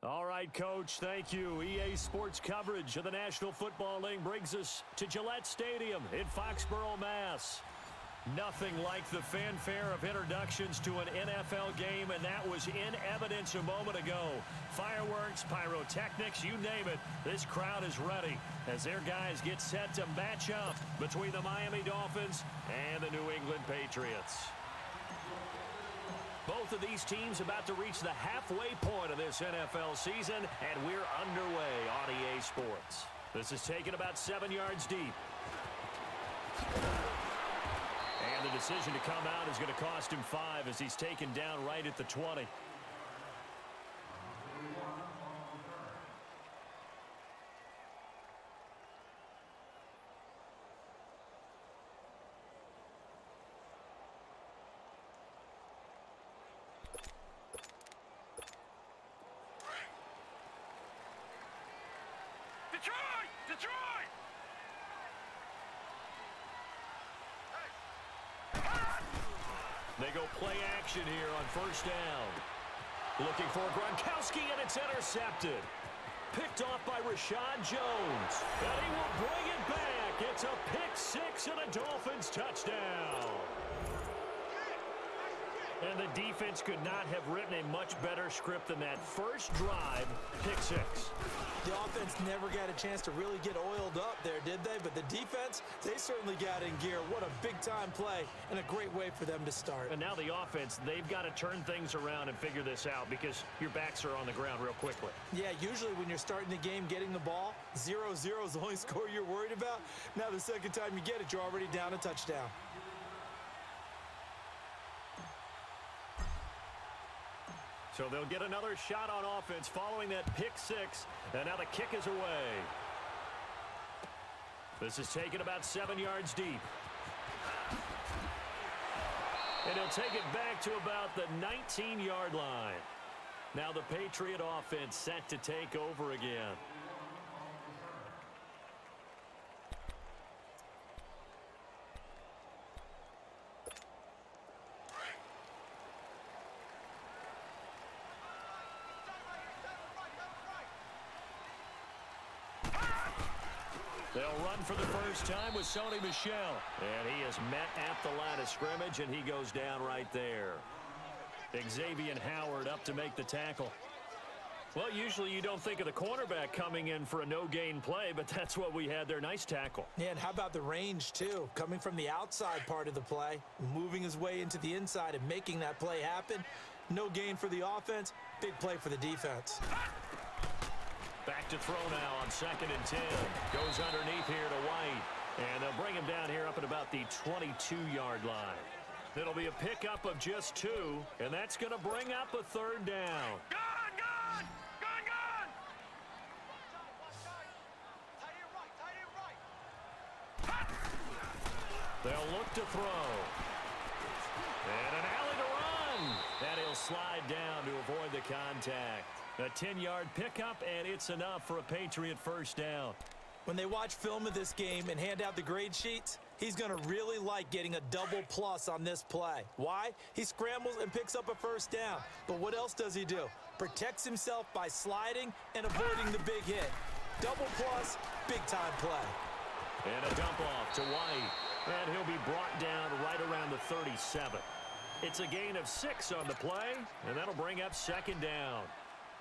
All right, Coach, thank you. EA Sports coverage of the National Football League brings us to Gillette Stadium in Foxborough, Mass. Nothing like the fanfare of introductions to an NFL game, and that was in evidence a moment ago. Fireworks, pyrotechnics, you name it, this crowd is ready as their guys get set to match up between the Miami Dolphins and the New England Patriots. Both of these teams about to reach the halfway point of this NFL season, and we're underway on EA Sports. This is taken about 7 yards deep. And the decision to come out is going to cost him 5 as he's taken down right at the 20. Detroit! They go play action here on first down. Looking for Gronkowski, and it's intercepted. Picked off by Rashad Jones. And he will bring it back. It's a pick six and a Dolphins touchdown. And the defense could not have written a much better script than that first drive, pick six. The offense never got a chance to really get oiled up there, did they? But the defense, they certainly got in gear. What a big-time play and a great way for them to start. And now the offense, they've got to turn things around and figure this out because your backs are on the ground real quickly. Yeah, usually when you're starting the game getting the ball, 0-0 is the only score you're worried about. Now the second time you get it, you're already down a touchdown. So they'll get another shot on offense following that pick six. And now the kick is away. This is taken about 7 yards deep. And he'll take it back to about the 19-yard line. Now the Patriot offense set to take over again. They'll run for the first time with Sony Michel. And he is met at the line of scrimmage, and he goes down right there. Xavier Howard up to make the tackle. Well, usually you don't think of the cornerback coming in for a no-gain play, but that's what we had there. Nice tackle. Yeah, and how about the range, too? Coming from the outside part of the play, moving his way into the inside and making that play happen. No gain for the offense, big play for the defense. Back to throw now on 2nd and 10. Goes underneath here to White. And they'll bring him down here up at about the 22-yard line. It'll be a pickup of just 2, and that's going to bring up a 3rd down. Gone! Gone! Gone! Gone! They'll look to throw. And an alley to run. And he'll slide down to avoid the contact. A 10-yard pickup, and it's enough for a Patriot first down. When they watch film of this game and hand out the grade sheets, he's going to really like getting a double plus on this play. Why? He scrambles and picks up a first down. But what else does he do? Protects himself by sliding and avoiding the big hit. Double plus, big-time play. And a dump off to White. And he'll be brought down right around the 37. It's a gain of 6 on the play, and that'll bring up 2nd down.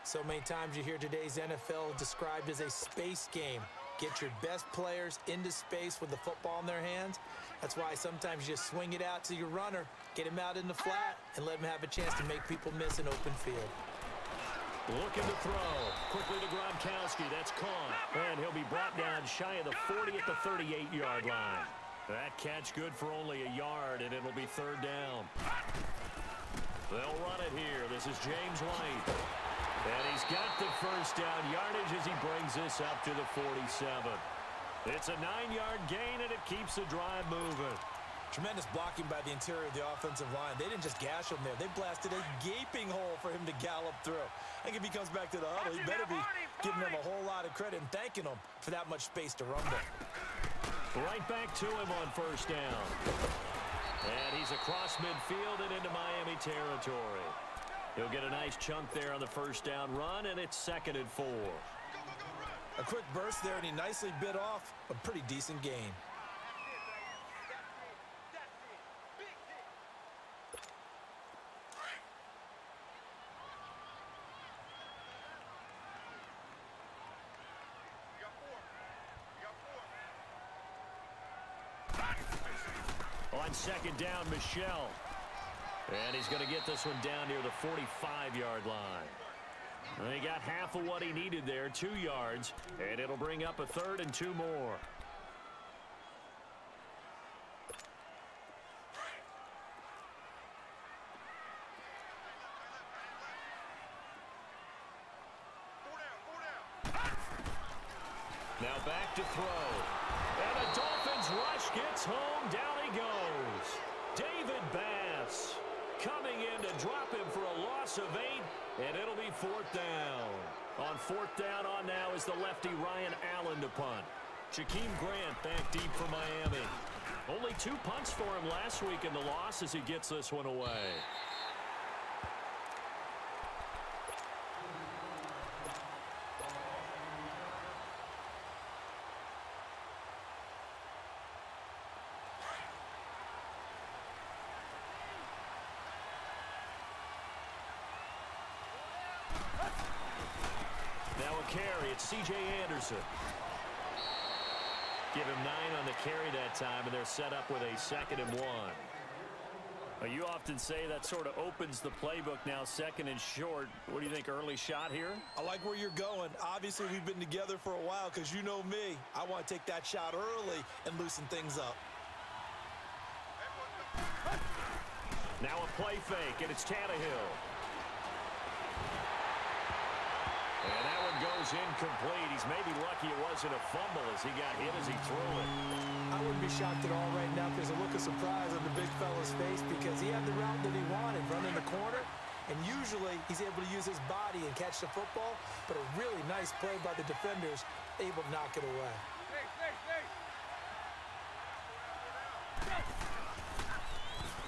So many times you hear today's NFL described as a space game. Get your best players into space with the football in their hands. That's why sometimes you just swing it out to your runner, get him out in the flat, and let him have a chance to make people miss an open field. Looking to throw. Quickly to Gronkowski. That's caught. And he'll be brought down shy of the 40 at the 38-yard line. That catch good for only a yard, and it'll be 3rd down. They'll run it here. This is James White. And he's got the first down yardage as he brings this up to the 47. It's a 9-yard gain, and it keeps the drive moving. Tremendous blocking by the interior of the offensive line. They didn't just gash him there. They blasted a gaping hole for him to gallop through. I think if he comes back to the huddle, he better be giving them a whole lot of credit and thanking them for that much space to rumble. Right back to him on first down. And he's across midfield and into Miami territory. He'll get a nice chunk there on the first down run, and it's 2nd and 4. A quick burst there, and he nicely bit off a pretty decent gain. On 2nd down, Michelle. And he's going to get this one down near the 45-yard line. And he got half of what he needed there, 2 yards, and it'll bring up a 3rd and 2 more. Now back to throw. And the Dolphins rush gets home. Down he goes. David Bass coming in to drop him for a loss of 8, and it'll be 4th down. On 4th down on now is the lefty Ryan Allen to punt. Jakeem Grant back deep for Miami. Only 2 punts for him last week in the loss as he gets this one away. Now a carry, it's C.J. Anderson. Give him 9 on the carry that time, and they're set up with a 2nd and 1. Well, you often say that sort of opens the playbook now, 2nd and short. What do you think, early shot here? I like where you're going. Obviously, we've been together for a while because you know me. I want to take that shot early and loosen things up. Now a play fake, and it's Tannehill. And that one goes incomplete. He's maybe lucky it wasn't a fumble as he got hit as he threw it. I wouldn't be shocked at all right now. There's a look of surprise on the big fella's face because he had the route that he wanted, running the corner. And usually he's able to use his body and catch the football. But a really nice play by the defenders, able to knock it away.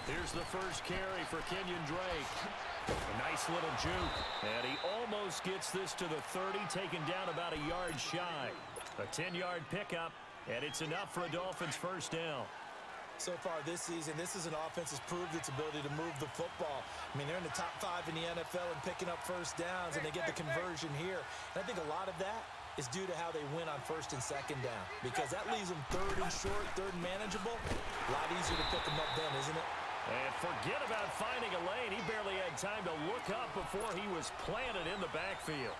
Here's the first carry for Kenyon Drake. A nice little juke. And he almost gets this to the 30, taken down about a yard shy. A 10-yard pickup, and it's enough for a Dolphins first down. So far this season, this is an offense that's proved its ability to move the football. I mean, they're in the top 5 in the NFL and picking up first downs, and they get the conversion here. And I think a lot of that is due to how they win on 1st and 2nd down, because that leaves them 3rd and short, 3rd and manageable. A lot easier to pick them up then, isn't it? And forget about finding a lane. He barely had time to look up before he was planted in the backfield.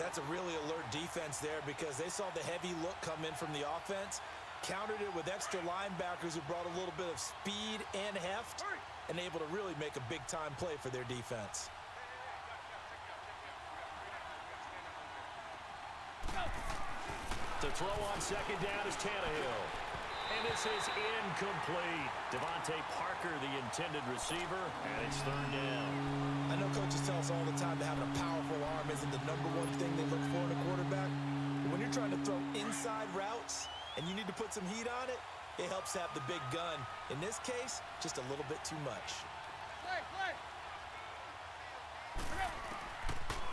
That's a really alert defense there because they saw the heavy look come in from the offense, countered it with extra linebackers who brought a little bit of speed and heft, and able to really make a big-time play for their defense. To throw on 2nd down is Tannehill. And this is incomplete. Devontae Parker, the intended receiver, and it's 3rd down. I know coaches tell us all the time that having a powerful arm isn't the #1 thing they look for in a quarterback. But when you're trying to throw inside routes and you need to put some heat on it, it helps to have the big gun. In this case, just a little bit too much.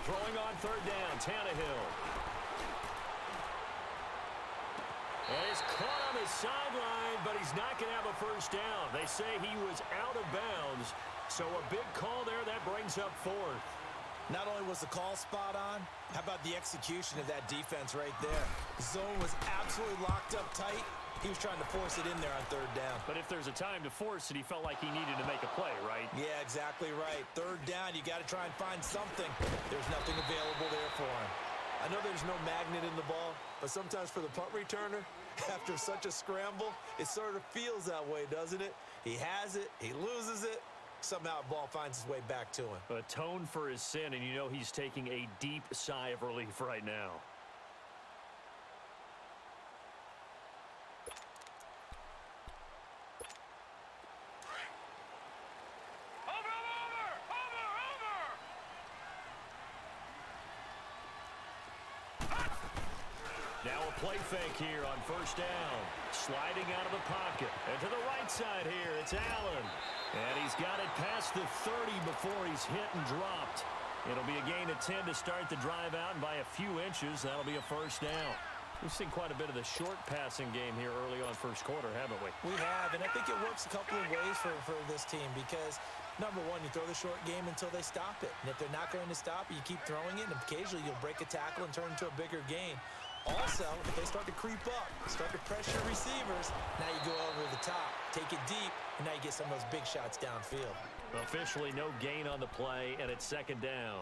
Throwing on 3rd down, Tannehill. And he's caught on the sideline, but he's not going to have a first down. They say he was out of bounds, so a big call there. That brings up 4th. Not only was the call spot on, how about the execution of that defense right there? The zone was absolutely locked up tight. He was trying to force it in there on 3rd down. But if there's a time to force it, he felt like he needed to make a play, right? Yeah, exactly right. 3rd down, you got to try and find something. There's nothing available there for him. I know there's no magnet in the ball, but sometimes for the punt returner, after such a scramble, it sort of feels that way, doesn't it? He has it, he loses it, somehow the ball finds its way back to him. Atone for his sin, and you know he's taking a deep sigh of relief right now. Now a play fake here on first down. Sliding out of the pocket. And to the right side here, it's Allen. And he's got it past the 30 before he's hit and dropped. It'll be a gain of 10 to start the drive out, and by a few inches, that'll be a first down. We've seen quite a bit of the short passing game here early on first quarter, haven't we? We have, and I think it works a couple of ways for this team because, number one, you throw the short game until they stop it. And if they're not going to stop it, you keep throwing it, and occasionally you'll break a tackle and turn it into a bigger gain. Also, if they start to creep up, start to pressure receivers, now you go over the top, take it deep, and now you get some of those big shots downfield. Officially no gain on the play, and it's second down.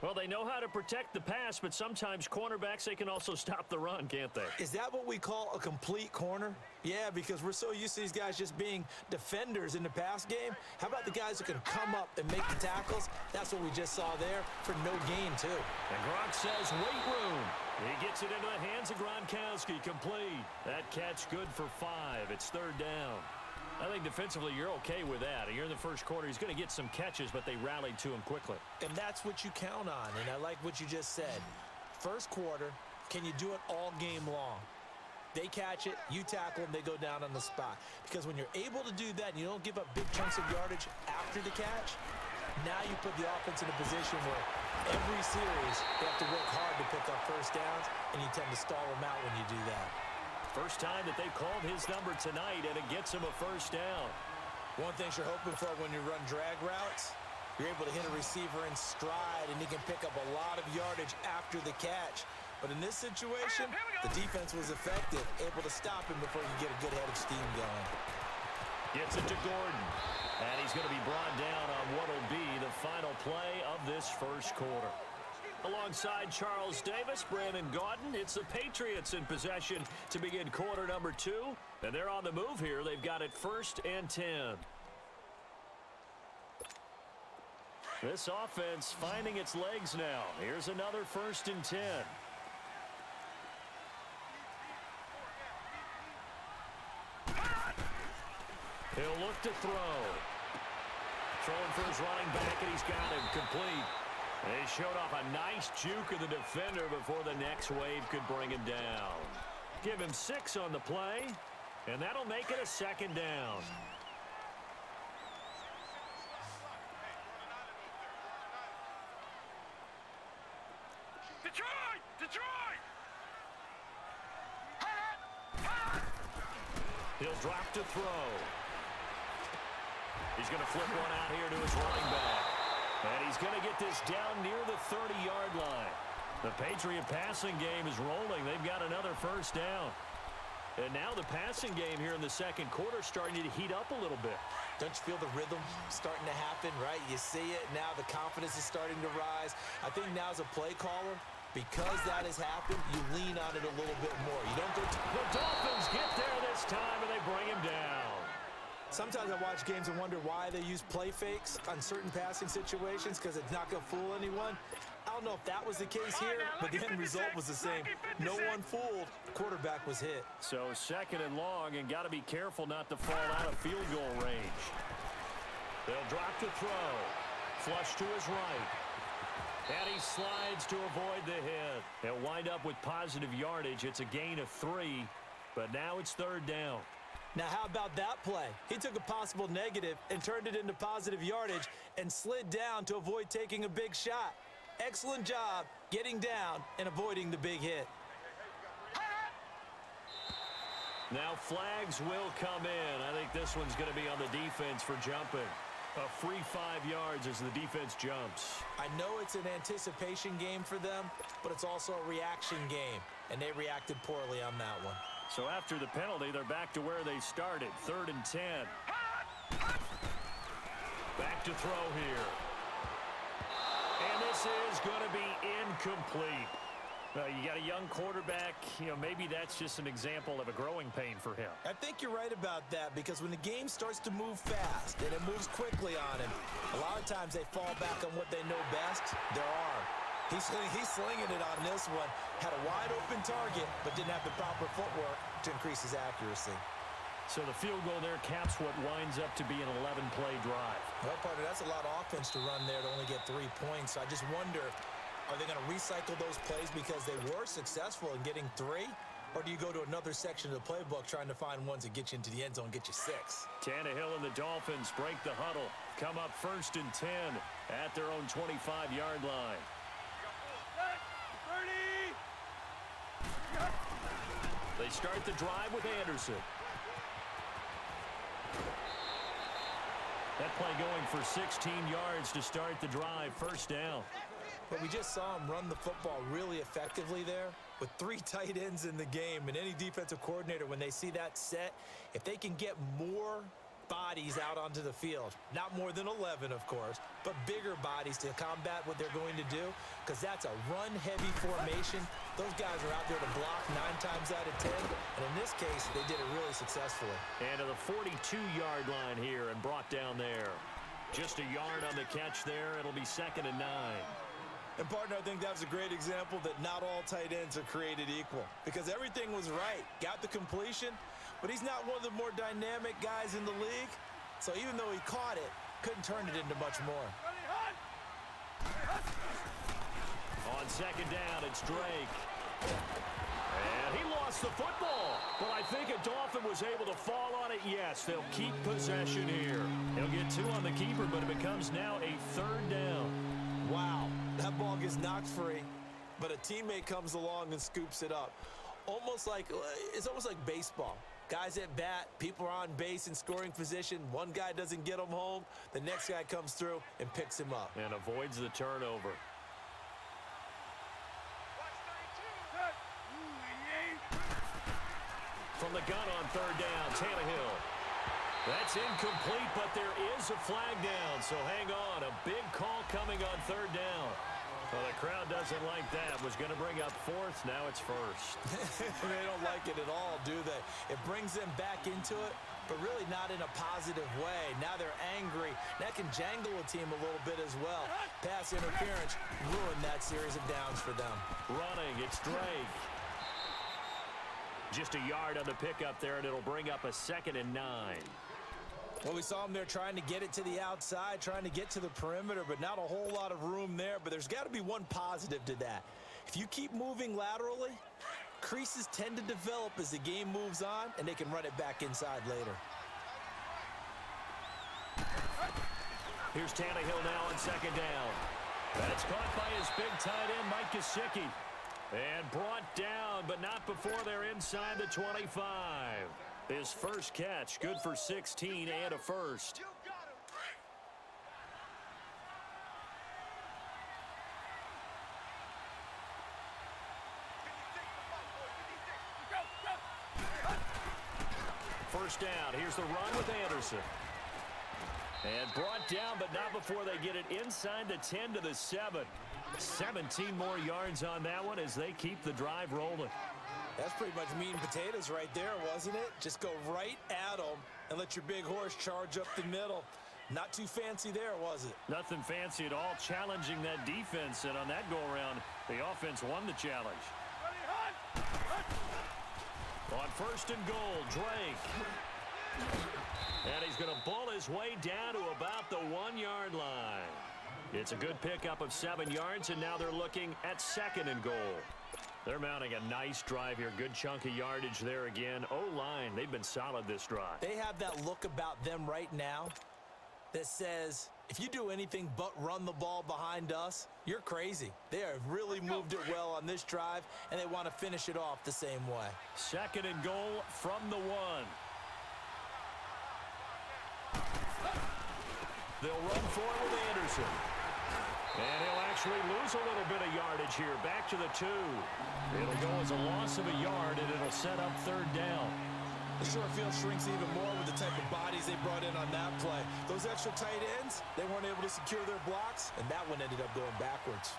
Well, they know how to protect the pass, but sometimes cornerbacks, they can also stop the run, can't they? Is that what we call a complete corner? Yeah, because we're so used to these guys just being defenders in the pass game. How about the guys who can come up and make the tackles? That's what we just saw there for no gain, too. And Gronk says, wait room. He gets it into the hands of Gronkowski, complete. That catch good for 5. It's third down. I think defensively you're okay with that. You're in the first quarter. He's going to get some catches, but they rallied to him quickly. And that's what you count on, and I like what you just said. First quarter, can you do it all game long? They catch it, you tackle them, they go down on the spot. Because when you're able to do that and you don't give up big chunks of yardage after the catch, now you put the offense in a position where every series they have to work hard to pick up first downs, and you tend to stall them out when you do that. First time that they called his number tonight, and it gets him a first down. One thing you're hoping for when you run drag routes, you're able to hit a receiver in stride, and he can pick up a lot of yardage after the catch. But in this situation, the defense was effective, able to stop him before he could get a good head of steam going. Gets it to Gordon. And he's going to be brought down on what will be the final play of this first quarter. Alongside Charles Davis, Brandon Gaudin, it's the Patriots in possession to begin quarter number 2. And they're on the move here. They've got it 1st and 10. This offense finding its legs now. Here's another 1st and 10. He'll look to throw. Throwing for his running back, and he's got him complete. They showed off a nice juke of the defender before the next wave could bring him down. Give him 6 on the play, and that'll make it a second down. Detroit! Detroit! He'll drop to throw. He's going to flip one out here to his running back. And he's going to get this down near the 30-yard line. The Patriot passing game is rolling. They've got another first down. And now the passing game here in the second quarter starting to heat up a little bit. Don't you feel the rhythm starting to happen, right? You see it. Now the confidence is starting to rise. I think now as a play caller, because that has happened, you lean on it a little bit more. You don't go The Dolphins get there this time, and they bring him down. Sometimes I watch games and wonder why they use play fakes on certain passing situations because it's not going to fool anyone. I don't know if that was the case here, but the end result was the same. No one fooled. Quarterback was hit. So second and long, and got to be careful not to fall out of field goal range. They'll drop to throw. Flush to his right. And he slides to avoid the hit. They'll wind up with positive yardage. It's a gain of 3, but now it's third down. Now, how about that play? He took a possible negative and turned it into positive yardage and slid down to avoid taking a big shot. Excellent job getting down and avoiding the big hit. Now flags will come in. I think this one's going to be on the defense for jumping. A free 5 yards as the defense jumps. I know it's an anticipation game for them, but it's also a reaction game, and they reacted poorly on that one. So after the penalty, they're back to where they started, 3rd and 10. Back to throw here. And this is going to be incomplete. You got a young quarterback. Maybe that's just an example of a growing pain for him. I think you're right about that because when the game starts to move fast and it moves quickly on him, a lot of times they fall back on what they know best, their arm. He's slinging it on this one. Had a wide-open target, but didn't have the proper footwork to increase his accuracy. So the field goal there caps what winds up to be an 11-play drive. Well, partner, that's a lot of offense to run there to only get 3 points. So I just wonder, Are they going to recycle those plays because they were successful in getting 3? Or do you go to another section of the playbook trying to find ones that get you into the end zone and get you 6? Tannehill and the Dolphins break the huddle. Come up 1st and 10 at their own 25-yard line. 30. They start the drive with Anderson. That play going for 16 yards to start the drive. 1st down. But we just saw him run the football really effectively there with 3 tight ends in the game. And any defensive coordinator, when they see that set, if they can get more bodies out onto the field, not more than 11, of course, but bigger bodies to combat what they're going to do, because that's a run-heavy formation. Those guys are out there to block 9 times out of 10, and in this case, they did it really successfully. And to the 42-yard line here and brought down there. Just a yard on the catch there. It'll be 2nd and 9. And, partner, I think that was a great example that not all tight ends are created equal, because everything was right. Got the completion, but he's not one of the more dynamic guys in the league. So even though he caught it, couldn't turn it into much more. On 2nd down, it's Drake. And he lost the football. But I think a Dolphin was able to fall on it. Yes, they'll keep possession here. He'll get 2 on the keeper, but it becomes now a 3rd down. Wow, that ball gets knocked free, but a teammate comes along and scoops it up. It's almost like baseball. Guys at bat, people are on base in scoring position. One guy doesn't get him home. The next guy comes through and picks him up. And avoids the turnover. From the gun on 3rd down, Tannehill. That's incomplete, but there is a flag down, so hang on. A big call coming on 3rd down. Well, the crowd doesn't like that. Was going to bring up 4th, now it's 1st. They don't like it at all, do they? It brings them back into it, but really not in a positive way. Now they're angry. That can jangle a team a little bit as well. Pass interference ruined that series of downs for them. Running, it's Drake. Just a yard on the pickup there, and it'll bring up a 2nd and 9. Well, we saw him there trying to get it to the outside, trying to get to the perimeter, but not a whole lot of room there. But there's got to be one positive to that. If you keep moving laterally, creases tend to develop as the game moves on, and they can run it back inside later. Here's Tannehill now on 2nd down. That's caught by his big tight end, Mike Gesicki. And brought down, but not before they're inside the 25. His first catch, good for 16 and a 1st. First down, here's the run with Anderson. And brought down, but not before they get it inside the 10 to the 7. 17 more yards on that one as they keep the drive rolling. That's pretty much meat and potatoes right there, wasn't it? Just go right at them and let your big horse charge up the middle. Not too fancy there, was it? Nothing fancy at all, challenging that defense. And on that go-around, the offense won the challenge. On 1st and goal, Drake. And he's going to bull his way down to about the 1-yard line. It's a good pickup of 7 yards, and now they're looking at 2nd and goal. They're mounting a nice drive here. Good chunk of yardage there again. O-line, they've been solid this drive. They have that look about them right now that says, if you do anything but run the ball behind us, you're crazy. They have really moved it well on this drive, and they want to finish it off the same way. 2nd and goal from the 1. They'll run for it with Anderson. And he'll actually lose a little bit of yardage here. Back to the 2. It'll go as a loss of a yard, and it'll set up 3rd down. The short field shrinks even more with the type of bodies they brought in on that play. Those extra tight ends, they weren't able to secure their blocks, and that one ended up going backwards.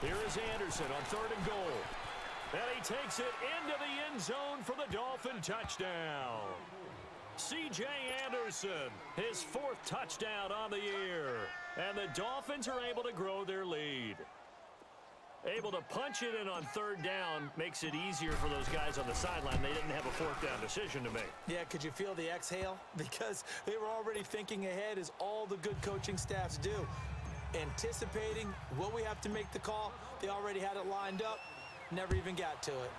Here is Anderson on 3rd and goal. And he takes it into the end zone for the Dolphin touchdown. C.J. Anderson, his 4th touchdown on the year. And the Dolphins are able to grow their lead. Able to punch it in on third down makes it easier for those guys on the sideline. They didn't have a fourth down decision to make. Yeah, could you feel the exhale? Because they were already thinking ahead, as all the good coaching staffs do. Anticipating, will we have to make the call? They already had it lined up, never even got to it.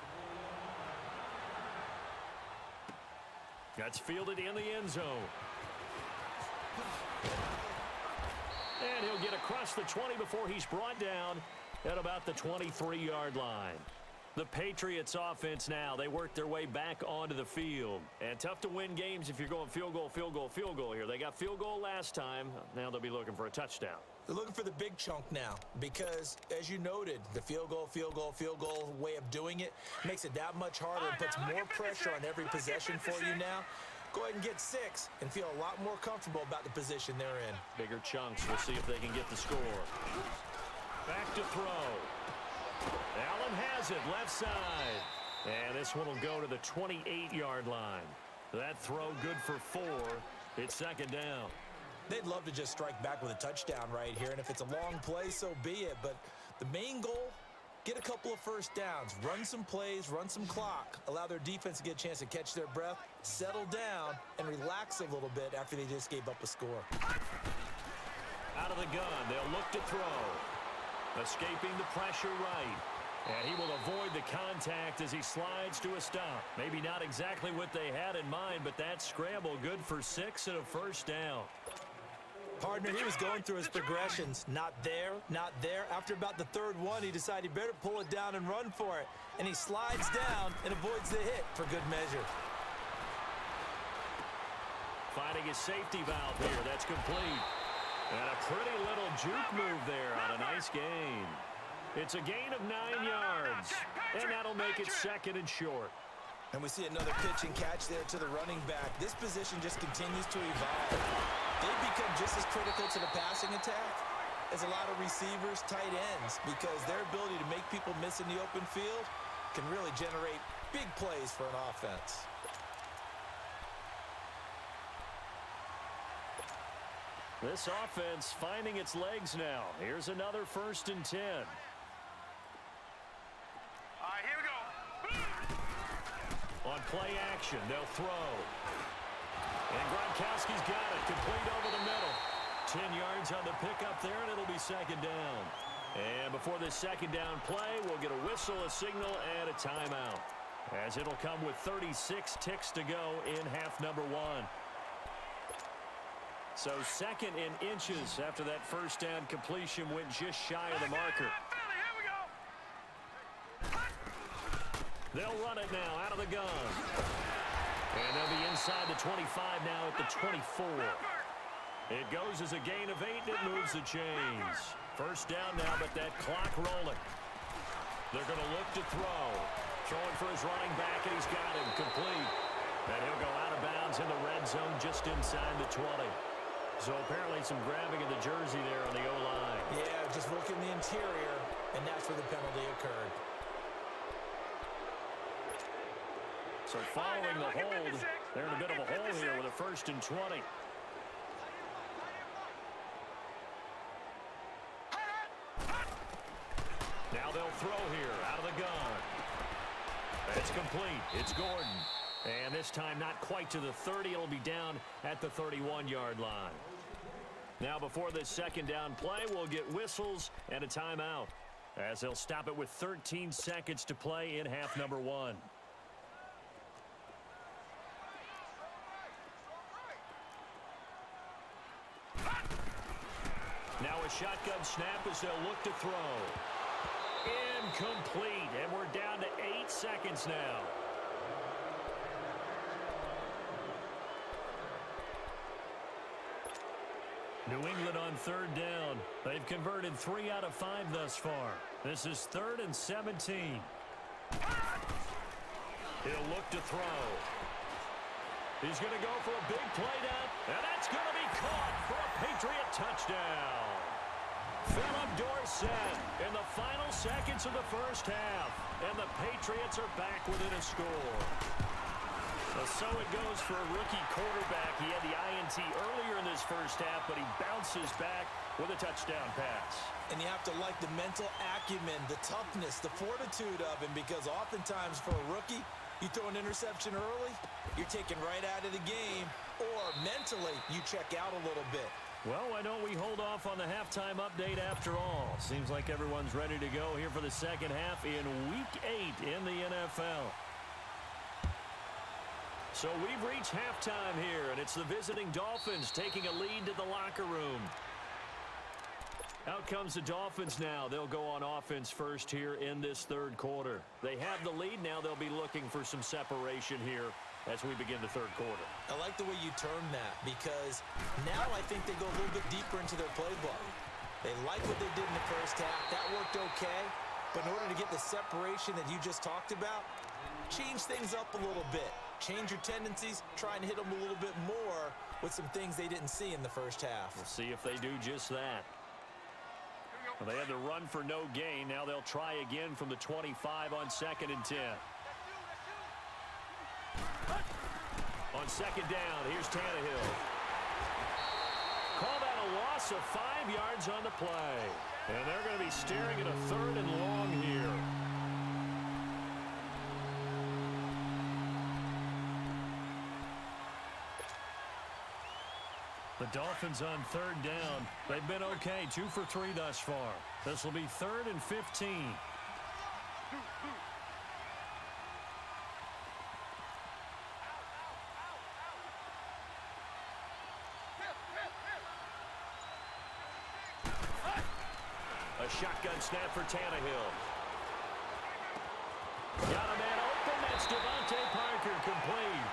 That's fielded in the end zone. And he'll get across the 20 before he's brought down at about the 23-yard line. The Patriots offense now, they work their way back onto the field. And tough to win games if you're going field goal, field goal, field goal here. They got field goal last time. Now they'll be looking for a touchdown. They're looking for the big chunk now because, as you noted, the field goal way of doing it makes it that much harder and puts more pressure on every possession for you now. Go ahead and get 6 and feel a lot more comfortable about the position they're in. Bigger chunks. We'll see if they can get the score. Back to throw. Allen has it left side. And this one will go to the 28-yard line. That throw good for 4. It's second down. They'd love to just strike back with a touchdown right here, and if it's a long play, so be it. But the main goal, get a couple of first downs, run some plays, run some clock, allow their defense to get a chance to catch their breath, settle down, and relax a little bit after they just gave up a score. Out of the gun, they'll look to throw. Escaping the pressure right. And he will avoid the contact as he slides to a stop. Maybe not exactly what they had in mind, but that scramble good for 6 and a first down. Partner, he was going through his progressions. Not there, not there. After about the third one, he decided he better pull it down and run for it. And he slides down and avoids the hit for good measure. Finding his safety valve here. That's complete. And a pretty little juke move there on a nice gain. It's a gain of 9 yards. And that'll make it second and short. And we see another pitch and catch there to the running back. This position just continues to evolve. They've become just as critical to the passing attack as a lot of receivers, tight ends, because their ability to make people miss in the open field can really generate big plays for an offense. This offense finding its legs now. Here's another 1st and 10. All right, here we go. On play action, they'll throw. And Gronkowski's got it. Complete over the middle. 10 yards on the pickup there, and it'll be second down. And before this second down play, we'll get a whistle, a signal, and a timeout. As it'll come with 36 ticks to go in half number 1. So second in inches after that first down completion went just shy of the marker. They'll run it now out of the gun. And they'll be inside the 25 now at the 24. It goes as a gain of 8, and it moves the chains. First down now, but that clock rolling. They're going to look to throw. Throwing for his running back, and he's got him complete. And he'll go out of bounds in the red zone just inside the 20. So apparently some grabbing of the jersey there on the O-line. Yeah, just working the interior, and that's where the penalty occurred. So following the hold, they're in a bit of a hole here with a 1st and 20. Now they'll throw here out of the gun. It's complete. It's Gordon. And this time not quite to the 30. It'll be down at the 31-yard line. Now before this second down play, we'll get whistles and a timeout, as they'll stop it with 13 seconds to play in half number 1. Now a shotgun snap as they'll look to throw. Incomplete, and we're down to 8 seconds now. New England on third down. They've converted 3 out of 5 thus far. This is 3rd and 17. He'll look to throw. He's going to go for a big play down, and that's going to be caught for a Patriot touchdown. Philip Dorsett in the final seconds of the first half, and the Patriots are back within a score. Well, so it goes for a rookie quarterback. He had the INT earlier in this first half, but he bounces back with a touchdown pass. And you have to like the mental acumen, the toughness, the fortitude of him, because oftentimes for a rookie, you throw an interception early, you're taken right out of the game, or mentally you check out a little bit. Well, why don't we hold off on the halftime update after all? Seems like everyone's ready to go here for the second half in Week 8 in the NFL. So we've reached halftime here, and it's the visiting Dolphins taking a lead to the locker room. Out comes the Dolphins now. They'll go on offense first here in this third quarter. They have the lead. Now they'll be looking for some separation here as we begin the third quarter. I like the way you term that, because now I think they go a little bit deeper into their playbook. They like what they did in the first half. That worked okay. But in order to get the separation that you just talked about, change things up a little bit. Change your tendencies. Try and hit them a little bit more with some things they didn't see in the first half. We'll see if they do just that. Well, they had the run for no gain. Now they'll try again from the 25 on 2nd and 10. On second down, here's Tannehill. Call that a loss of 5 yards on the play. And they're going to be staring at a 3rd and long here. The Dolphins on 3rd down. They've been okay, 2 for 3 thus far. This will be 3rd and 15. A shotgun snap for Tannehill. Got a man open. That's Devontae Parker, complete.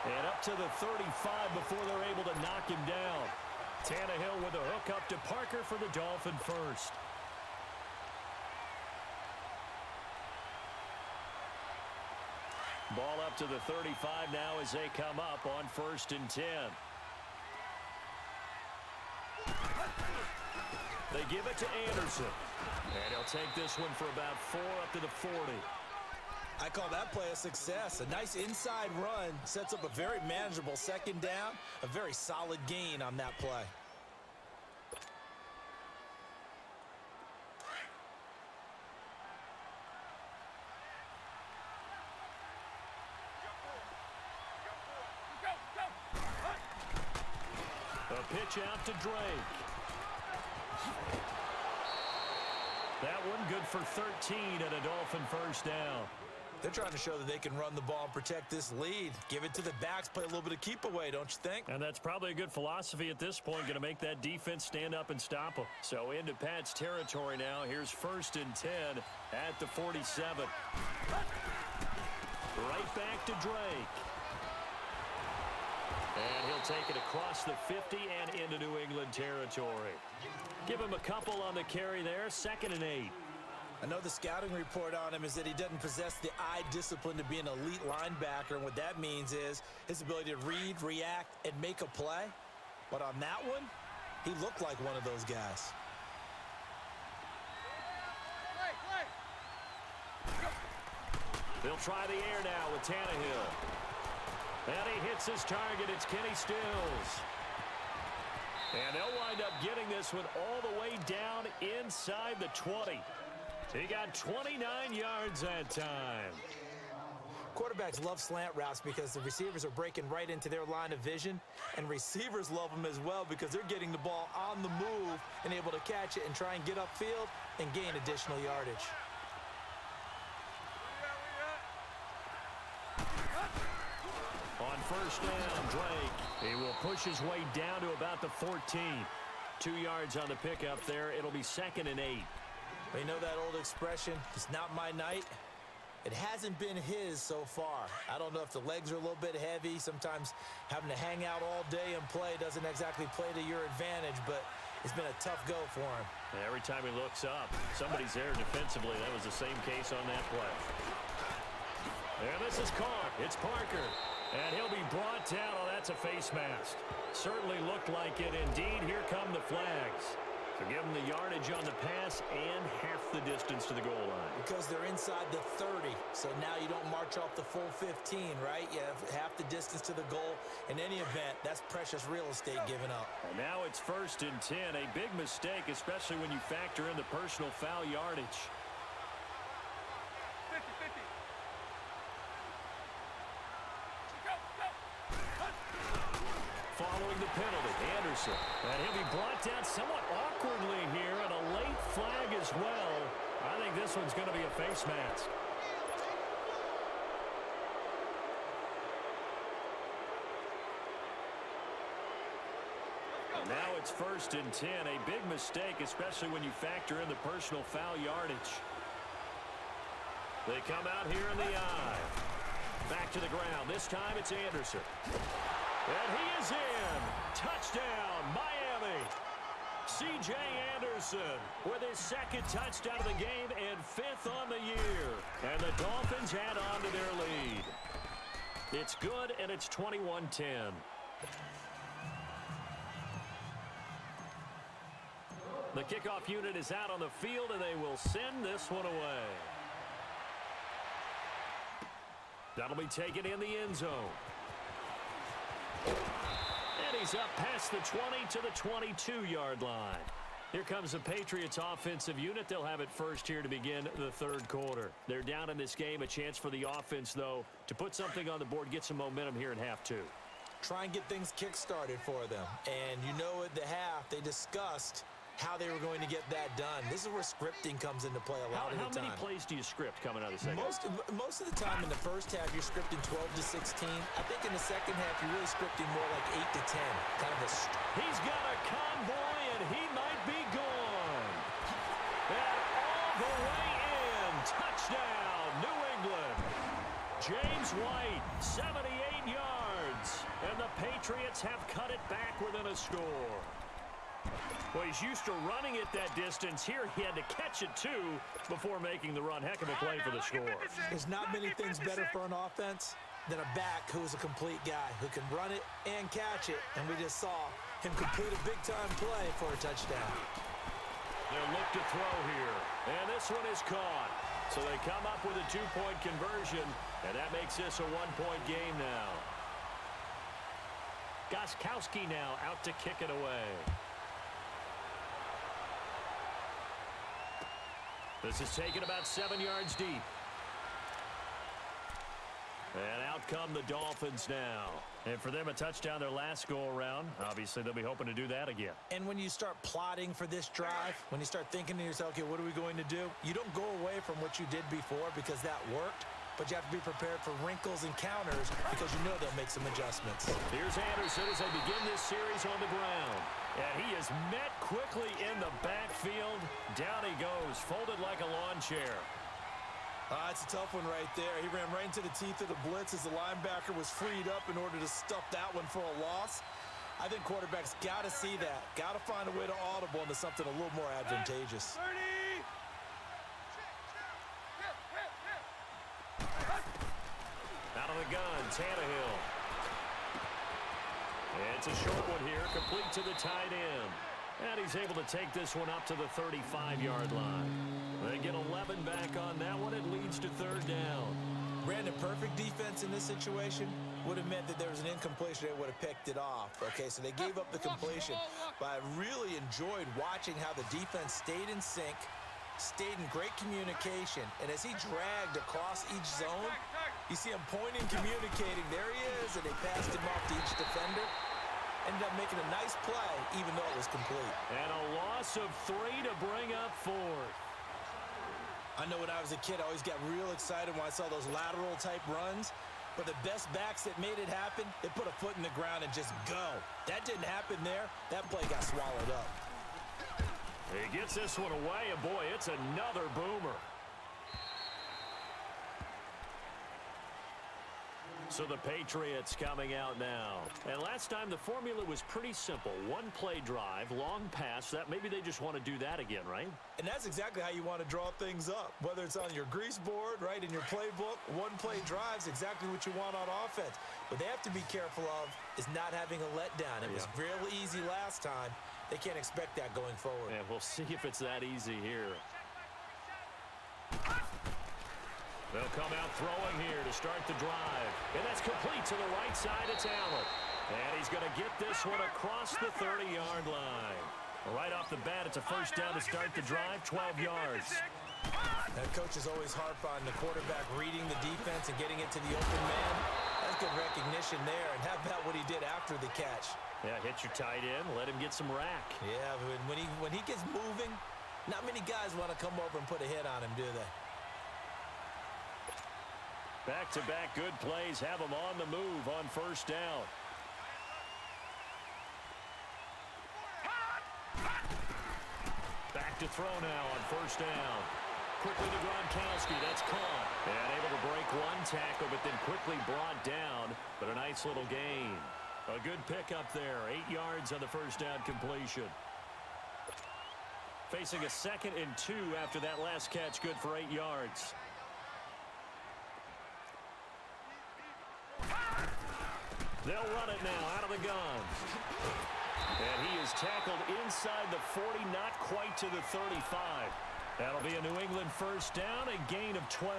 And up to the 35 before they're able to knock him down. Tannehill with a hook up to Parker for the Dolphin first. Ball up to the 35 now as they come up on 1st and 10. They give it to Anderson. And he'll take this one for about 4 up to the 40. I call that play a success. A nice inside run sets up a very manageable 2nd down. A very solid gain on that play. A pitch out to Drake. That one good for 13 and a Dolphin first down. They're trying to show that they can run the ball and protect this lead. Give it to the backs, play a little bit of keep away, don't you think? And that's probably a good philosophy at this point, going to make that defense stand up and stop them. So into Pat's territory now. Here's 1st and 10 at the 47. Right back to Drake. And he'll take it across the 50 and into New England territory. Give him a couple on the carry there. 2nd and 8. I know the scouting report on him is that he doesn't possess the eye discipline to be an elite linebacker, and what that means is his ability to read, react, and make a play. But on that one, he looked like one of those guys. They'll try the air now with Tannehill. And he hits his target. It's Kenny Stills. And they'll wind up getting this one all the way down inside the 20. He got 29 yards that time. Quarterbacks love slant routes because the receivers are breaking right into their line of vision, and receivers love them as well because they're getting the ball on the move and able to catch it and try and get upfield and gain additional yardage. On 1st down, Drake. He will push his way down to about the 14. 2 yards on the pickup there. It'll be 2nd and 8. You know that old expression, it's not my night? It hasn't been his so far. I don't know if the legs are a little bit heavy. Sometimes having to hang out all day and play doesn't exactly play to your advantage, but it's been a tough go for him. And every time he looks up, somebody's there defensively. That was the same case on that play. And this is caught. It's Parker. And he'll be brought down. Oh, that's a face mask. Certainly looked like it. Indeed, here come the flags. So give them the yardage on the pass and half the distance to the goal line. Because they're inside the 30, so now you don't march off the full 15, right? You have half the distance to the goal. In any event, that's precious real estate given up. And now it's 1st and 10, a big mistake, especially when you factor in the personal foul yardage. 50-50. Following the penalty, Anderson. And he'll be brought down somewhat awkwardly here, and a late flag as well. I think this one's going to be a face mask. And now it's 1st and 10, a big mistake, especially when you factor in the personal foul yardage. They come out here in the eye. Back to the ground. This time it's Anderson. And he is in. Touchdown, Miami. C.J. Anderson with his 2nd touchdown of the game and 5th on the year. And the Dolphins add on to their lead. It's good, and it's 21-10. The kickoff unit is out on the field, and they will send this one away. That'll be taken in the end zone. And he's up past the 20 to the 22-yard line. Here comes the Patriots offensive unit. They'll have it first here to begin the 3rd quarter. They're down in this game. A chance for the offense, though, to put something on the board, get some momentum here in half 2. Try and get things kick-started for them. And you know at the half, they discussed how they were going to get that done. This is where scripting comes into play a lot of the time. How many plays do you script coming out of the second half? Most of the time in the first half, you're scripting 12 to 16. I think in the second half, you're really scripting more like 8 to 10. Kind of a... He's got a convoy, and he might be gone. And all the way in. Touchdown, New England. James White, 78 yards. And the Patriots have cut it back within a score. Well, he's used to running it that distance. Here he had to catch it, too, before making the run. Heck of a play for the score. There's not many things better for an offense than a back who is a complete guy who can run it and catch it. And we just saw him complete a big-time play for a touchdown. They'll look to throw here. And this one is caught. So they come up with a 2-point conversion, and that makes this a 1-point game now. Gostkowski now out to kick it away. This is taken about 7 yards deep. And out come the Dolphins now. And for them, a touchdown their last go-around. Obviously, they'll be hoping to do that again. And when you start plotting for this drive, when you start thinking to yourself, okay, what are we going to do? You don't go away from what you did before because that worked. But you have to be prepared for wrinkles and counters because you know they'll make some adjustments. Here's Anderson as they begin this series on the ground. And he is met quickly in the backfield. Down he goes, folded like a lawn chair. It's a tough one right there. He ran right into the teeth of the blitz as the linebacker was freed up in order to stuff that one for a loss. I think quarterbacks got to see that. Got to find a way to audible into something a little more advantageous. 30. Out of the gun, Tannehill. It's a short one here, complete to the tight end. And he's able to take this one up to the 35-yard line. They get 11 back on that one. It leads to 3rd down. Brandon, perfect defense in this situation would have meant that there was an incompletion. They would have picked it off. Okay, so they gave up the completion. But I really enjoyed watching how the defense stayed in sync, stayed in great communication. And as he dragged across each zone, you see him pointing, communicating. There he is, and they passed him off to each defender. Ended up making a nice play, even though it was complete. And a loss of 3 to bring up 4th. I know when I was a kid, I always got real excited when I saw those lateral-type runs. But the best backs that made it happen, they put a foot in the ground and just go. That didn't happen there. That play got swallowed up. He gets this one away, and boy, it's another boomer. So the Patriots coming out now. And last time the formula was pretty simple. One play drive, long pass. That maybe they just want to do that again, right? And that's exactly how you want to draw things up. Whether it's on your grease board, right, in your playbook, one play drive is exactly what you want on offense. What they have to be careful of is not having a letdown. It was real easy last time. They can't expect that going forward. And we'll see if it's that easy here. They'll come out throwing here to start the drive. And that's complete to the right side. It's Allen. And he's going to get this one across the 30-yard line. Right off the bat, it's a first down to start the drive, 12 yards. That coaches always harp on the quarterback reading the defense and getting it to the open man. That's good recognition there. And how about what he did after the catch? Yeah, hit your tight end, let him get some rack. Yeah, when he gets moving, not many guys want to come over and put a hit on him, do they? Back-to-back good plays have him on the move on first down. Back to throw now on first down. Quickly to Gronkowski. That's caught. And able to break one tackle, but then quickly brought down. But a nice little gain. A good pickup there. 8 yards on the first down completion. Facing a 2nd and 2 after that last catch. Good for 8 yards. They'll run it now out of the gun. And he is tackled inside the 40, not quite to the 35. That'll be a New England first down, a gain of 12.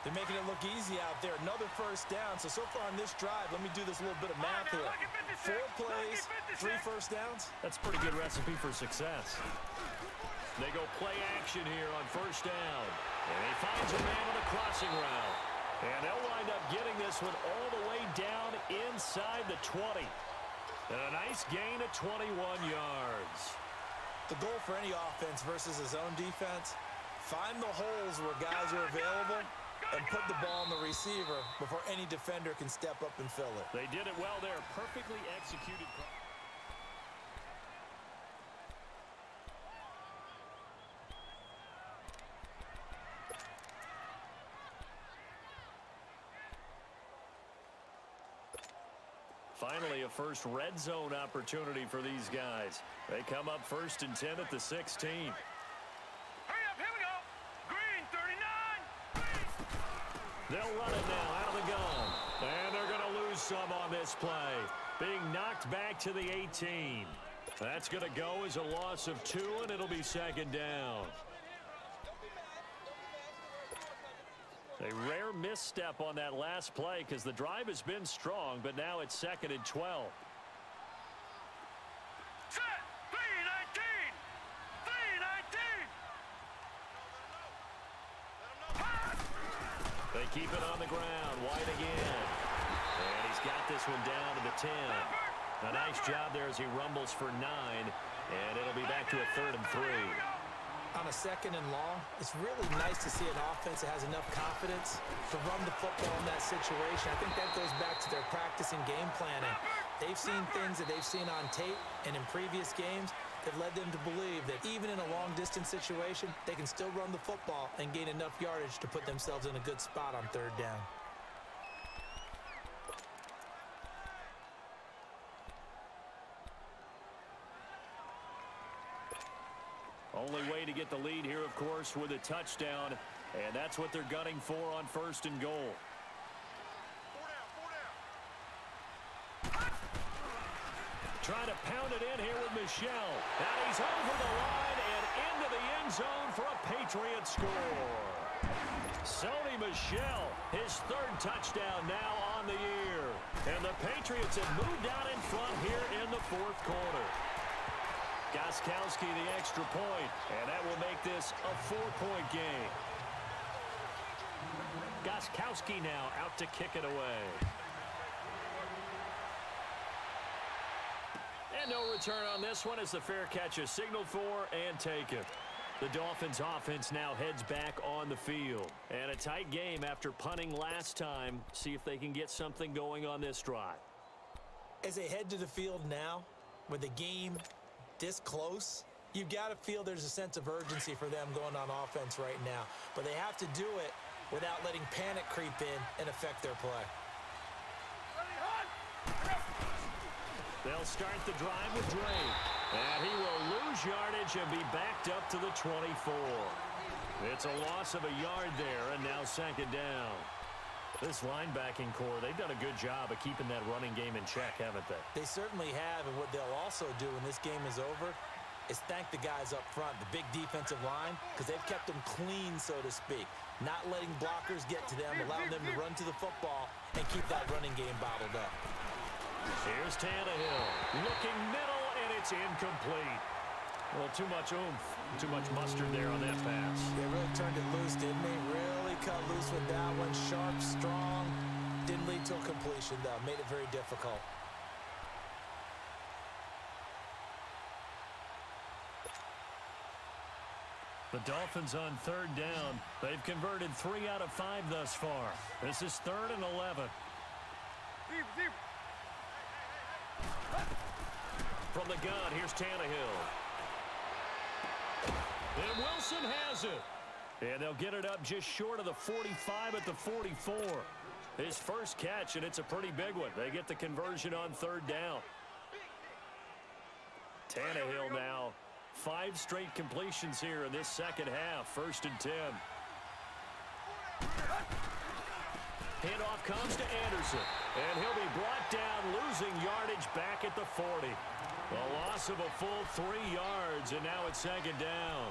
They're making it look easy out there. Another first down. So far on this drive, let me do this little bit of math here. 4 plays, 3 first downs. That's a pretty good recipe for success. They go play action here on first down. And he finds a man on the crossing route. And they'll wind up getting this one all the way down inside the 20. And a nice gain of 21 yards. The goal for any offense versus his own defense, find the holes where guys are available and put the ball on the receiver before any defender can step up and fill it. They did it well there. Perfectly executed. Finally, a first red zone opportunity for these guys. They come up 1st and 10 at the 16. Hurry up, here we go. Green, 39. They'll run it now out of the gun. And they're going to lose some on this play. Being knocked back to the 18. That's going to go as a loss of 2, and it'll be 2nd down. A rare misstep on that last play because the drive has been strong, but now it's 2nd and 12. Set, 3-19. 3-19. They keep it on the ground. White again. And he's got this one down to the 10. A nice job there as he rumbles for 9. And it'll be back to a 3rd and 3. On a 2nd and long, it's really nice to see an offense that has enough confidence to run the football in that situation. I think that goes back to their practice and game planning. They've seen things that they've seen on tape and in previous games that led them to believe that even in a long-distance situation, they can still run the football and gain enough yardage to put themselves in a good spot on 3rd down. Only way to get the lead here, of course, with a touchdown. And that's what they're gunning for on 1st and goal. Trying to pound it in here with Michelle. And he's over the line and into the end zone for a Patriot score. Sony Michel, his 3rd touchdown now on the year. And the Patriots have moved out in front here in the 4th quarter. Gostkowski the extra point, and that will make this a 4-point game. Gostkowski now out to kick it away. And no return on this one as the fair catch is signaled for and taken. The Dolphins offense now heads back on the field. And a tight game after punting last time. See if they can get something going on this drive. As they head to the field now, with the game this close, you've got to feel there's a sense of urgency for them going on offense right now. But they have to do it without letting panic creep in and affect their play. They'll start the drive with Drake. And he will lose yardage and be backed up to the 24. It's a loss of a yard there, and now 2nd down. This linebacking core, they've done a good job of keeping that running game in check, haven't they? They certainly have, and what they'll also do when this game is over is thank the guys up front, the big defensive line, because they've kept them clean, so to speak, not letting blockers get to them, allowing them to run to the football and keep that running game bottled up. Here's Tannehill, looking middle, and it's incomplete. Well, too much oomph, too much mustard there on that pass. They really turned it loose, didn't they? Really cut loose with that one. Sharp, strong. Didn't lead to a completion, though. Made it very difficult. The Dolphins on third down. They've converted 3 out of 5 thus far. This is 3rd and 11. From the gun, here's Tannehill. And Wilson has it. And they'll get it up just short of the 45 at the 44. His first catch, and it's a pretty big one. They get the conversion on third down. Tannehill now. 5 straight completions here in this second half. 1st and 10. Handoff comes to Anderson. And he'll be brought down, losing yardage back at the 40. A loss of a full 3 yards, and now it's 2nd down.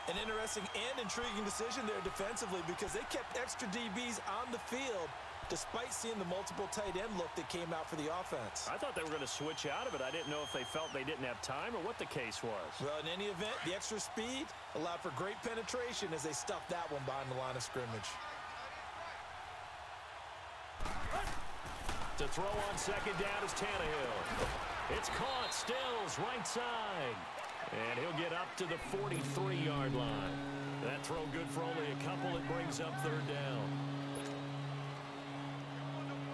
An interesting and intriguing decision there defensively because they kept extra DBs on the field despite seeing the multiple tight end look that came out for the offense. I thought they were going to switch out of it. I didn't know if they felt they didn't have time or what the case was. Well, in any event, the extra speed allowed for great penetration as they stuffed that one behind the line of scrimmage. To throw on 2nd down is Tannehill. It's caught, Stills, right side. And he'll get up to the 43-yard line. That throw good for only a couple. It brings up 3rd down.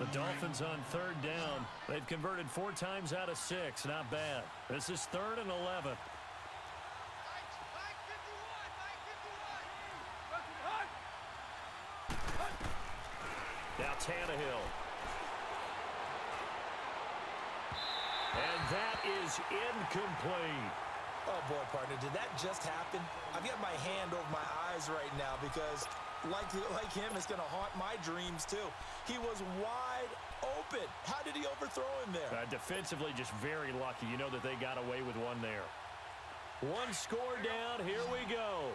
The Dolphins on 3rd down. They've converted 4 times out of 6. Not bad. This is 3rd and 11. Now Tannehill. And that is incomplete. Oh, boy, partner, did that just happen? I've got my hand over my eyes right now because, like him, it's going to haunt my dreams, too. He was wide open. How did he overthrow him there? Defensively, just very lucky. You know that they got away with one there. 1 score down. Here we go.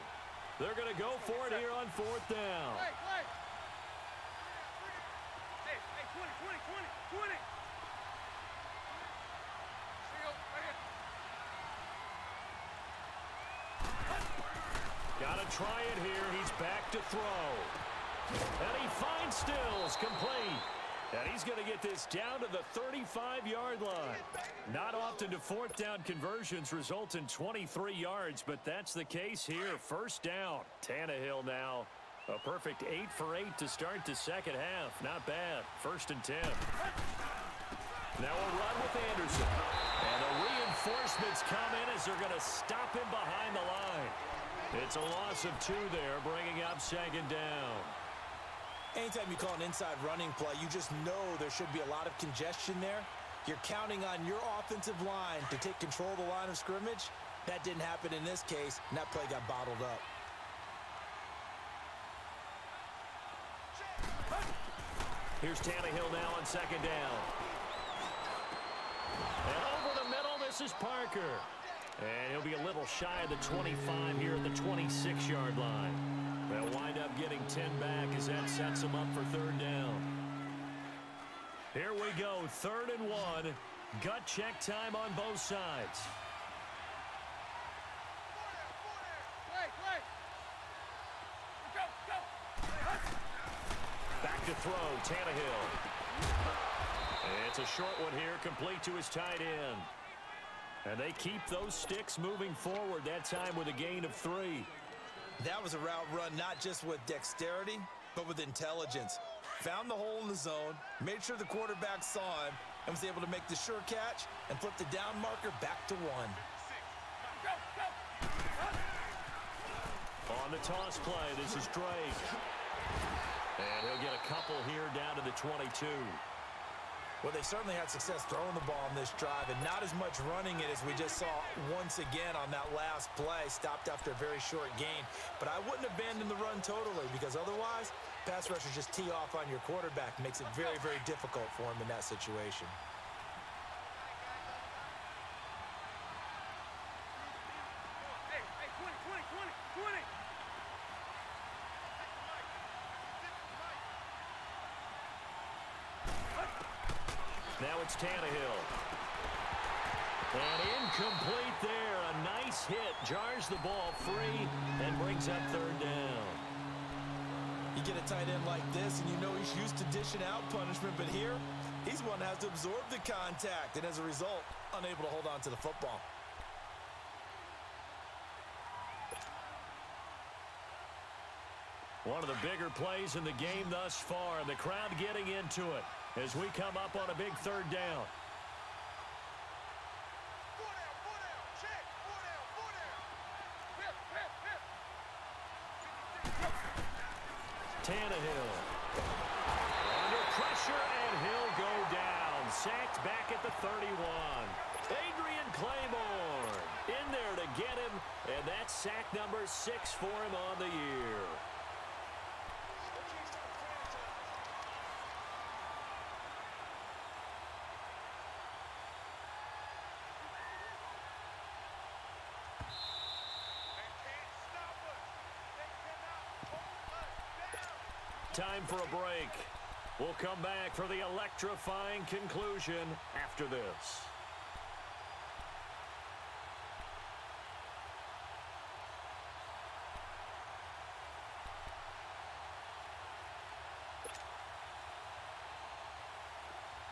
They're going to go for it here on 4th down. Hey, 20. Got to try it here. He's back to throw. And he finds Stills, complete. And he's going to get this down to the 35-yard line. Not often do 4th down conversions result in 23 yards, but that's the case here. 1st down. Tannehill now. A perfect 8 for 8 to start the second half. Not bad. 1st and 10. Now a run with Anderson. And the reinforcements come in as they're going to stop him behind the line. It's a loss of 2 there, bringing up 2nd down. Anytime you call an inside running play, you just know there should be a lot of congestion there. You're counting on your offensive line to take control of the line of scrimmage. That didn't happen in this case, and that play got bottled up. Here's Tannehill now on 2nd down. And over the middle, this is Parker. And he'll be a little shy of the 25 here at the 26-yard line. They'll wind up getting 10 back as that sets them up for 3rd down. Here we go, 3rd and 1. Gut check time on both sides. Back to throw, Tannehill. It's a short one here, complete to his tight end. And they keep those sticks moving forward, that time with a gain of 3. That was a route run not just with dexterity, but with intelligence. Found the hole in the zone, made sure the quarterback saw him, and was able to make the sure catch and flip the down marker back to 1. On the toss play, this is Drake. And he'll get a couple here down to the 22. Well, they certainly had success throwing the ball on this drive and not as much running it as we just saw once again on that last play. Stopped after a very short gain. But I wouldn't abandon the run totally because otherwise Pass rushers just tee off on your quarterback. Makes it very, very difficult for him in that situation. Hey, 20. Now it's Tannehill. And incomplete there. A nice hit. Jars the ball free and brings up third down. You get a tight end like this, and you know he's used to dishing out punishment, but here, he's one that has to absorb the contact, and as a result, unable to hold on to the football. One of the bigger plays in the game thus far, and the crowd getting into it as we come up on a big third down. Tannehill. Under pressure, and he'll go down. Sacked back at the 31. Adrian Claiborne in there to get him, and that's sack number 6 for him on the year. Time for a break. We'll come back for the electrifying conclusion after this.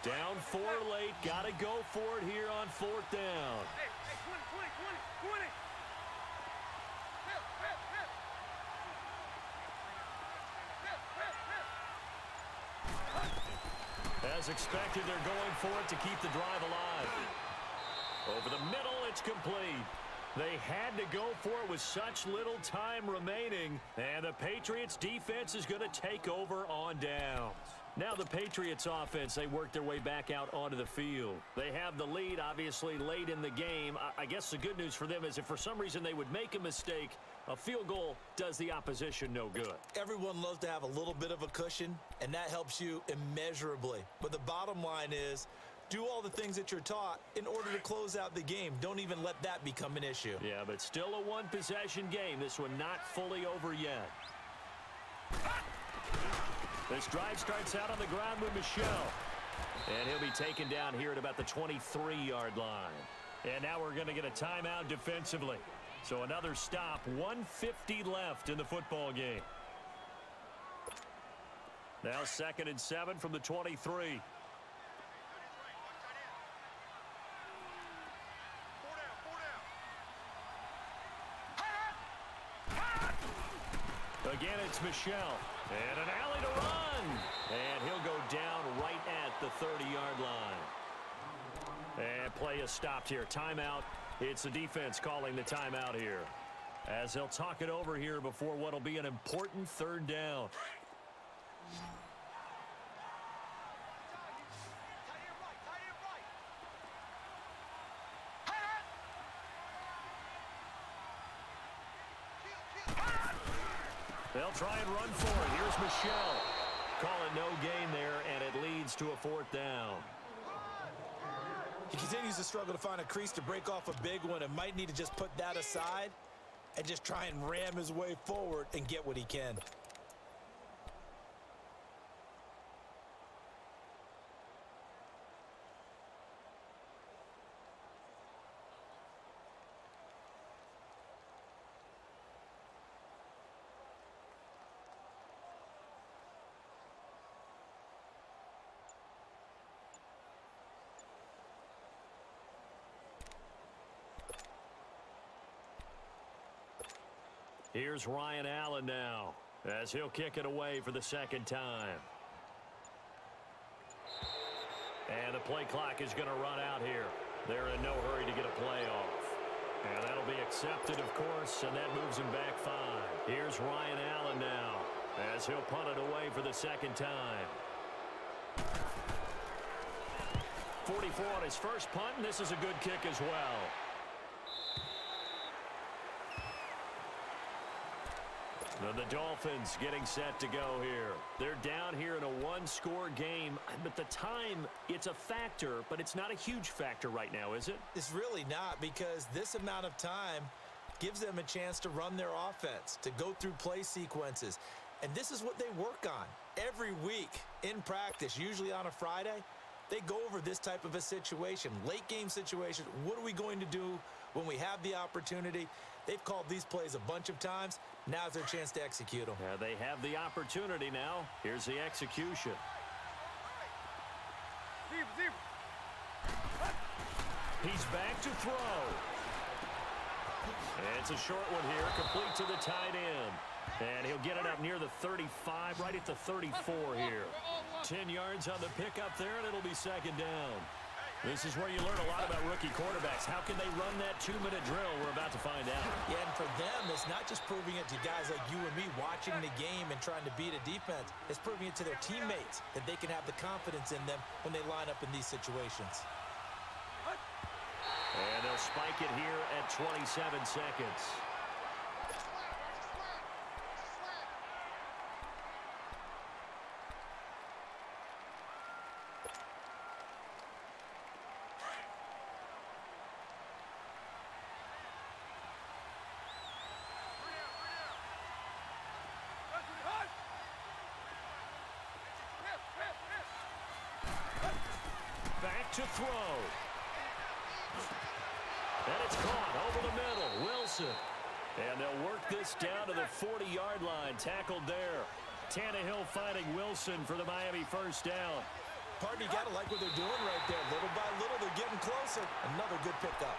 Down 4 late. Got to go for it here on 4th down. Hey, 20. As expected, they're going for it to keep the drive alive. Over the middle, it's complete. They had to go for it with such little time remaining, and the Patriots defense is going to take over on downs. Now the Patriots offense, they work their way back out onto the field. They have the lead, obviously, late in the game. I guess the good news for them is if for some reason they would make a mistake, a field goal does the opposition no good. Everyone loves to have a little bit of a cushion, and that helps you immeasurably. But the bottom line is, do all the things that you're taught in order to close out the game. Don't even let that become an issue. Yeah, but still a one-possession game. This one not fully over yet. This drive starts out on the ground with Michel. And he'll be taken down here at about the 23-yard line. And now we're going to get a timeout defensively. So another stop, 1:50 left in the football game. Now 2nd and 7 from the 23. Again, it's Michel. And an alley to run. And he'll go down right at the 30-yard line. And play is stopped here. Timeout. It's the defense calling the timeout here, as they'll talk it over here before what will be an important 3rd down. They'll try and run for it. Here's Michel. Call it no gain there, and it leads to a 4th down. He continues to struggle to find a crease to break off a big one, and might need to just put that aside and just try and ram his way forward and get what he can. Here's Ryan Allen now, as he'll kick it away for the 2nd time. And the play clock is going to run out here. They're in no hurry to get a play off. And that'll be accepted, of course, and that moves him back 5. Here's Ryan Allen now, as he'll punt it away for the 2nd time. 44 on his first punt, and this is a good kick as well. The Dolphins getting set to go here. They're down here in a one-score game. But the time, it's a factor, but it's not a huge factor right now, is it? It's really not, because this amount of time gives them a chance to run their offense, to go through play sequences. And this is what they work on every week in practice, usually on a Friday. They go over this type of a situation, late game situation. What are we going to do when we have the opportunity? They've called these plays a bunch of times. Now's their chance to execute them. Yeah, they have the opportunity now. Here's the execution. He's back to throw. And it's a short one here, complete to the tight end. And he'll get it up near the 35, right at the 34 here. 10 yards on the pickup there, and it'll be second down. This is where you learn a lot about rookie quarterbacks. How can they run that 2-minute drill? We're about to find out. Yeah, and for them, it's not just proving it to guys like you and me watching the game and trying to beat a defense. It's proving it to their teammates that they can have the confidence in them when they line up in these situations. And they'll spike it here at 27 seconds. Back to throw. And it's caught over the middle. Wilson. And they'll work this down to the 40-yard line. Tackled there. Tannehill finding Wilson for the Miami first down. Partner, you got to like what they're doing right there. Little by little, they're getting closer. Another good pickup.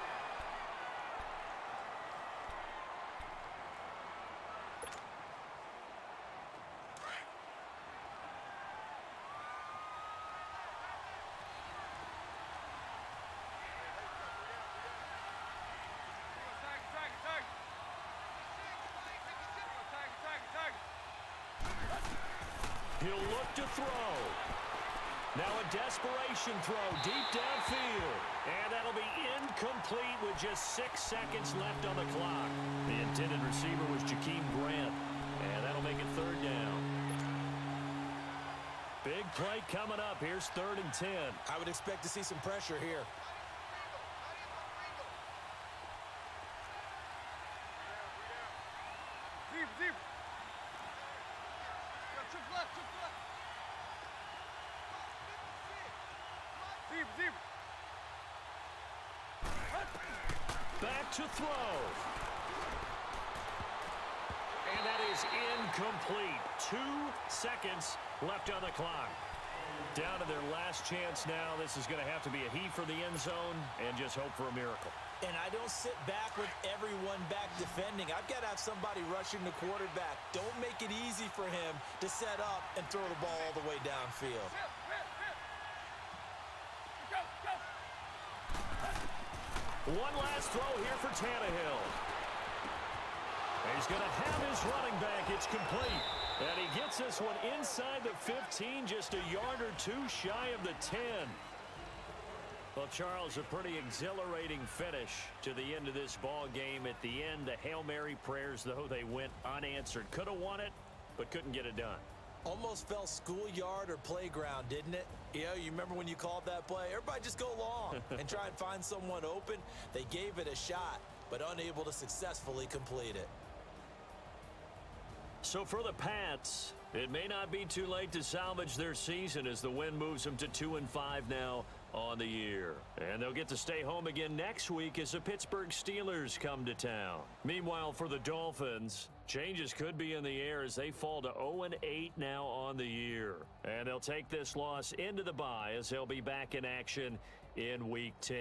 He'll look to throw. Now a desperation throw deep downfield. And that'll be incomplete with just 6 seconds left on the clock. The intended receiver was Jakeem Grant. And that'll make it third down. Big play coming up. Here's 3rd and 10. I would expect to see some pressure here. Deep. Deep. Back to throw. And that is incomplete. 2 seconds left on the clock. Down to their last chance now. This is going to have to be a heave for the end zone and just hope for a miracle. And I don't sit back with everyone back defending. I've got to have somebody rushing the quarterback. Don't make it easy for him to set up and throw the ball all the way downfield. One last throw here for Tannehill. He's going to have his running back. It's complete. And he gets this one inside the 15, just a yard or two shy of the 10. Well, Charles, a pretty exhilarating finish to the end of this ball game. At the end, the Hail Mary prayers, though, they went unanswered. Could have won it, but couldn't get it done. Almost felt schoolyard or playground, didn't it? Yeah, you remember when you called that play? Everybody just go long and try and find someone open. They gave it a shot, but unable to successfully complete it. So for the Pats, it may not be too late to salvage their season as the win moves them to 2-5 now on the year. And they'll get to stay home again next week as the Pittsburgh Steelers come to town. Meanwhile, for the Dolphins, changes could be in the air as they fall to 0-8 now on the year. And they'll take this loss into the bye as they'll be back in action in Week 10.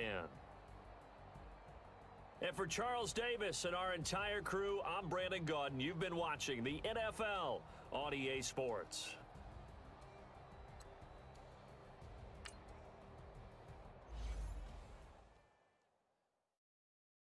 And for Charles Davis and our entire crew, I'm Brandon Gaudin. You've been watching the NFL on EA Sports.